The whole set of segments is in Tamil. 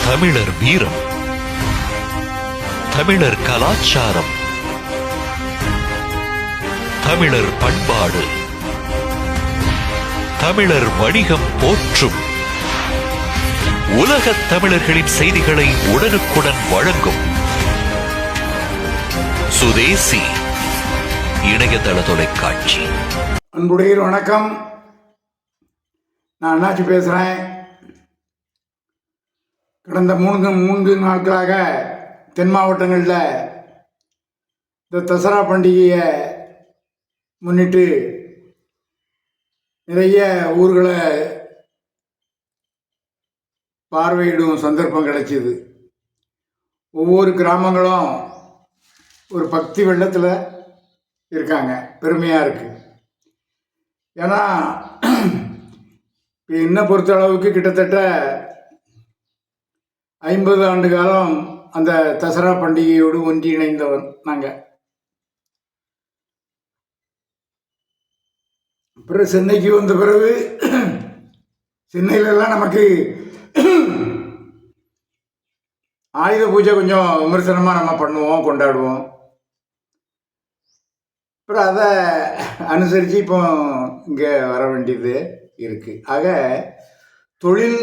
தமிழர் வீரம், தமிழர் கலாச்சாரம், தமிழர் பண்பாடு, தமிழர் வணிகம் போற்றும் உலகத் தமிழர்களின் செய்திகளை உடனுக்குடன் வழங்கும் சுதேசி இணையதள தொலைக்காட்சி. அன்புடைய வணக்கம். நான் அண்ணாச்சி பேசுகிறேன். கடந்த மூன்று நாட்களாக தென் மாவட்டங்களில் இந்த தசரா பண்டிகையை முன்னிட்டு நிறைய ஊர்களை பார்வையிடும் சந்தர்ப்பம் கிடைச்சிது. ஒவ்வொரு கிராமங்களும் ஒரு பக்தி வெள்ளத்தில் இருக்காங்க. பெருமையாக இருக்குது. ஏன்னா என்னை பொறுத்த அளவுக்கு கிட்டத்தட்ட 50 ஆண்டு காலம் அந்த தசரா பண்டிகையோடு ஒன்றி இணைந்தவன் நாங்கள். அப்புறம் சென்னைக்கு வந்த பிறகு சென்னையிலலாம் நமக்கு ஆயுத பூஜை கொஞ்சம் விமர்சனமாக நம்ம பண்ணுவோம், கொண்டாடுவோம். அப்புறம் அதை அனுசரித்து இப்போ இங்கே வர வேண்டியது இருக்குது. ஆக தொழில்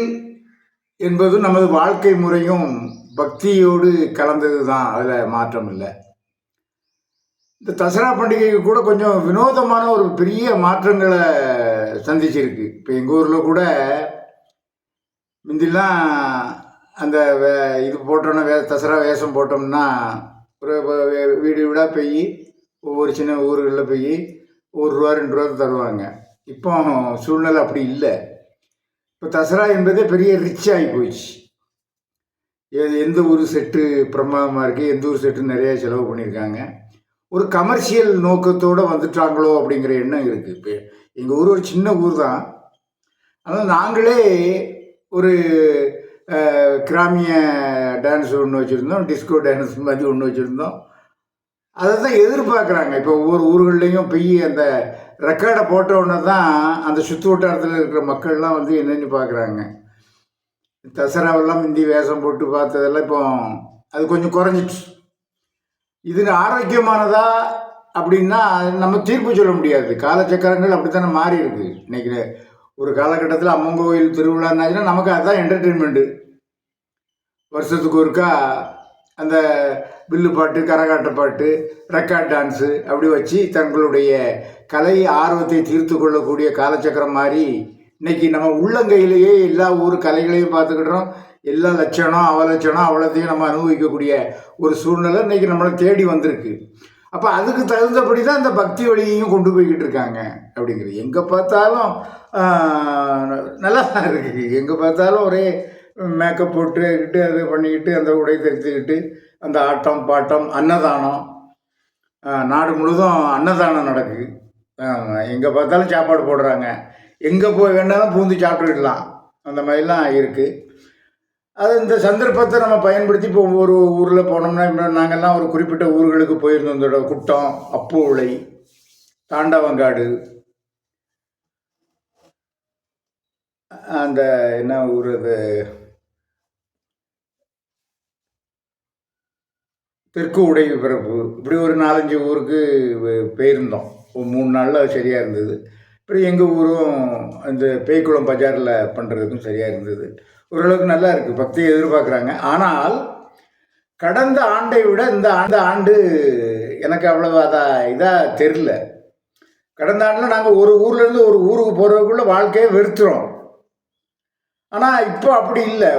என்பது நமது வாழ்க்கை முறையும் பக்தியோடு கலந்தது தான், அதில் மாற்றம் இல்லை. இந்த தசரா பண்டிகைக்கு கூட கொஞ்சம் வினோதமான ஒரு பெரிய மாற்றங்களை சந்திச்சிருக்கு. இப்போ எங்கள் ஊரில் கூட முந்திலாம் அந்த இது போட்டோன்னா தசரா வேஷம் போட்டோம்னா ஒரு வீடு வீடாக போய் ஒவ்வொரு சின்ன ஊர்களில் போய் ₹1 2 தருவாங்க. இப்போ சூழ்நிலை அப்படி இல்லை. இப்போ தசரா என்பதே பெரிய ரிச் ஆகி போயிடுச்சு. எந்த ஊர் செட்டு பிரமாதமாக இருக்குது, எந்த ஊர் செட்டு நிறைய செலவு பண்ணியிருக்காங்க. ஒரு கமர்ஷியல் நோக்கத்தோடு வந்துட்டாங்களோ அப்படிங்கிற எண்ணம் இருக்குது. இப்போ எங்கள் ஊர் ஒரு சின்ன ஊர் தான். ஆனால் நாங்களே ஒரு கிராமிய டான்ஸ் ஒன்று வச்சுருந்தோம், டிஸ்கோ டான்ஸ் மாதிரி ஒன்று வச்சுருந்தோம். அதை தான் எதிர்பார்க்குறாங்க. இப்போ ஒவ்வொரு ஊர்கள்லேயும் போய் அந்த ரெக்கார்டை போட்டோன்னே தான் அந்த சுற்று வட்டாரத்தில் இருக்கிற மக்கள்லாம் வந்து என்னென்னு பார்க்குறாங்க. தசராவெல்லாம் முந்தி வேஷம் போட்டு பார்த்ததெல்லாம் இப்போ அது கொஞ்சம் குறைஞ்சிடுச்சு. இது ஆரோக்கியமானதா அப்படின்னா நம்ம தீர்ப்பு சொல்ல முடியாது. காலச்சக்கரங்கள் அப்படி தானே மாறி இருக்குது. இன்றைக்கி ஒரு காலகட்டத்தில் அம்மன் கோயில் திருவிழான்னாச்சுன்னா நமக்கு அதுதான் என்டர்டெயின்மெண்ட்டு. வருஷத்துக்கு ஒருக்கா அந்த வில்லு பாட்டு, கரகாட்ட பாட்டு, ரெக்கார்ட் டான்ஸு அப்படி வச்சு தங்களுடைய கலை ஆர்வத்தை தீர்த்து கொள்ளக்கூடிய காலச்சக்கரம் மாதிரி இன்றைக்கி நம்ம உள்ளங்கையிலேயே எல்லா ஊர் கலைகளையும் பார்த்துக்கிட்டோம். எல்லா லட்சணம் அவலட்சணம் அவ்வளோத்தையும் நம்ம அனுபவிக்கக்கூடிய ஒரு சூழ்நிலை இன்றைக்கி நம்மளை தேடி வந்திருக்கு. அப்போ அதுக்கு தகுந்தபடி தான் இந்த பக்தி வழியையும் கொண்டு போய்கிட்டு இருக்காங்க அப்படிங்கிறது. எங்கே பார்த்தாலும் நல்லா தான் இருக்குது. எங்கே பார்த்தாலும் ஒரே மேக்கப் போட்டுக்கிட்டு அது பண்ணிக்கிட்டு அந்த உடை தெரிஞ்சுக்கிட்டு அந்த ஆட்டம் பாட்டம், அன்னதானம், நாடு முழுதும் அன்னதானம் நடக்குது. எங்கே பார்த்தாலும் சாப்பாடு போடுறாங்க. எங்கே போய் வேணாலும் பூந்து சாப்பிட்டுக்கிடலாம். அந்த மாதிரிலாம் இருக்குது. அது இந்த சந்தர்ப்பத்தை நம்ம பயன்படுத்தி இப்போ ஒவ்வொரு ஊரில் போனோம்னா, இப்போ நாங்கள்லாம் ஒரு குறிப்பிட்ட ஊர்களுக்கு போயிருந்தோம். இந்த குட்டம், அப்பூளை, தாண்டவங்காடு, அந்த என்ன ஊர் அது தெற்கு உடை பிறப்பு, இப்படி ஒரு 4-5 ஊருக்கு போயிருந்தோம். ஒரு 3 நாளில் சரியாக இருந்தது. அப்புறம் எங்கள் ஊரும் அந்த பேய்க்குளம் பஜாரில் பண்ணுறதுக்கும் சரியாக இருந்தது. ஓரளவுக்கு நல்லா இருக்குது. பக்தியை எதிர்பார்க்குறாங்க. ஆனால் கடந்த ஆண்டை விட இந்த ஆண்டு எனக்கு அவ்வளோ இதாக தெரில. கடந்த ஆண்டில் நாங்கள் ஒரு ஊர்லேருந்து ஒரு ஊருக்கு போகிறதுக்குள்ளே வாழ்க்கையை வெறுத்துறோம். ஆனால் இப்போ அப்படி இல்லை.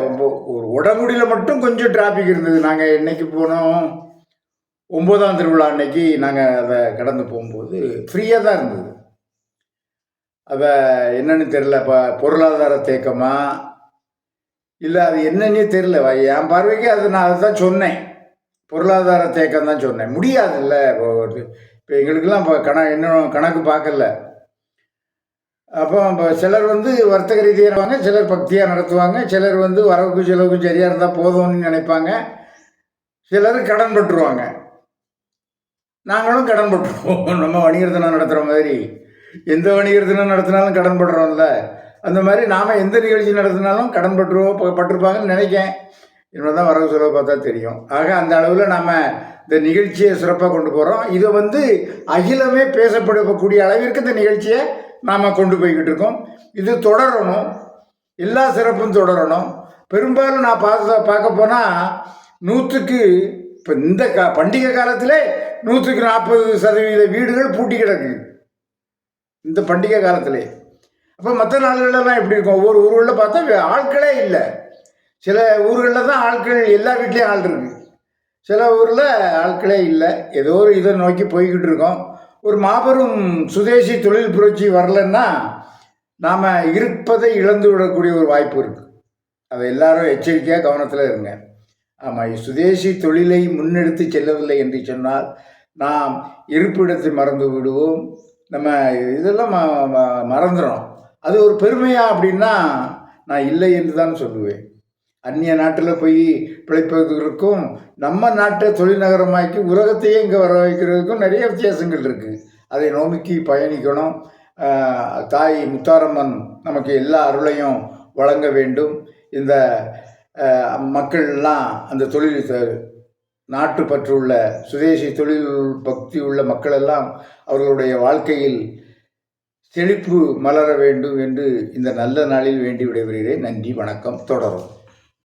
ஒரு உடங்குடியில் மட்டும் கொஞ்சம் டிராஃபிக் இருந்தது. நாங்கள் இன்னைக்கு போனோம், 9ஆம் திருவிழா அன்னைக்கு நாங்கள் அதை கடந்து போகும்போது ஃப்ரீயாக தான் இருந்தது. அதை என்னன்னு தெரில. இப்போ பொருளாதார தேக்கமா இல்லை அது என்னன்னே தெரில. என் பார்வைக்கு அது நான் அதை தான் சொன்னேன். பொருளாதார தேக்கம் தான் சொன்னேன். முடியாதுல்ல. இப்போ எங்களுக்கெல்லாம் இப்போ இன்னும் கணக்கு பார்க்கல. அப்போ இப்போ சிலர் வந்து வர்த்தக ரீதியாக இருப்பாங்க, சிலர் பக்தியாக நடத்துவாங்க, சிலர் வந்து வரவுக்கு செலவுக்கு சரியாக இருந்தால் போதும்னு நினைப்பாங்க, சிலர் கடன் பட்டுருவாங்க. நாங்களும் கடன் பட்டுருவோம். நம்ம வணிகர் தினம் நடத்துகிற மாதிரி எந்த வணிகர் தினம் நடத்தினாலும் கடன் படுறோம்ல, அந்த மாதிரி நாம் எந்த நிகழ்ச்சி நடத்தினாலும் கடன் பட்டுருப்பாங்கன்னு நினைக்கேன். இனிமேல் தான் வரவு செலவு பார்த்தா தெரியும். ஆக அந்த அளவில் நம்ம இந்த நிகழ்ச்சியை சிறப்பாக கொண்டு போகிறோம். இதை வந்து அகிலமே பேசப்படக்கூடிய அளவிற்கு இந்த நிகழ்ச்சியை நாம் கொண்டு போய்கிட்டு இருக்கோம். இது தொடரணும், எல்லா சிறப்பும் தொடரணும். பெரும்பாலும் நான் பார்க்க போனால் 100க்கு இப்போ இந்த பண்டிகை காலத்திலே 100க்கு 40% வீடுகள் பூட்டி கிடக்கு இந்த பண்டிகை காலத்திலே. அப்போ மற்ற நாடுகளெல்லாம் எப்படி இருக்கும்? ஒவ்வொரு ஊர்களில் பார்த்தா ஆட்களே இல்லை. சில ஊர்களில் தான் ஆட்கள், எல்லா வீட்லேயும் ஆள் இருக்குது. சில ஊரில் ஆட்களே இல்லை. ஏதோ ஒரு இதை நோக்கி போய்கிட்டு இருக்கோம். ஒரு மாபெரும் சுதேசி தொழில் புரட்சி வரலன்னா நாம் இருப்பதை இழந்து விடக்கூடிய ஒரு வாய்ப்பு இருக்குது. அதை எல்லாரும் எச்சரிக்கையாக கவனத்தில் இருங்க. ஆமாம், சுதேசி தொழிலை முன்னெடுத்து செல்லவில்லை என்று சொன்னால் நாம் இருப்பிடத்தை மறந்து விடுவோம். நம்ம இதெல்லாம் மறந்துடும். அது ஒரு பெருமையா அப்படின்னா நான் இல்லை என்று தான் சொல்லுவேன். அந்நிய நாட்டில் போய் பிழைப்பதற்கும் நம்ம நாட்டை தொழில் நகரமாக்கி உலகத்தையே இங்கே வர வைக்கிறதுக்கும் நிறைய வித்தியாசங்கள் இருக்குது. அதை நோக்கி பயணிக்கணும். தாய் முத்தாரம்மன் நமக்கு எல்லா அருளையும் வழங்க வேண்டும். இந்த மக்கள்லாம் அந்த தொழில் நாட்டுப்பற்று உள்ள சுதேசி தொழில் பக்தி உள்ள மக்களெல்லாம் அவர்களுடைய வாழ்க்கையில் செழிப்பு மலர வேண்டும் என்று இந்த நல்ல நாளில் வேண்டி விடைபெறுகிறேன். நன்றி, வணக்கம். தொடரும்.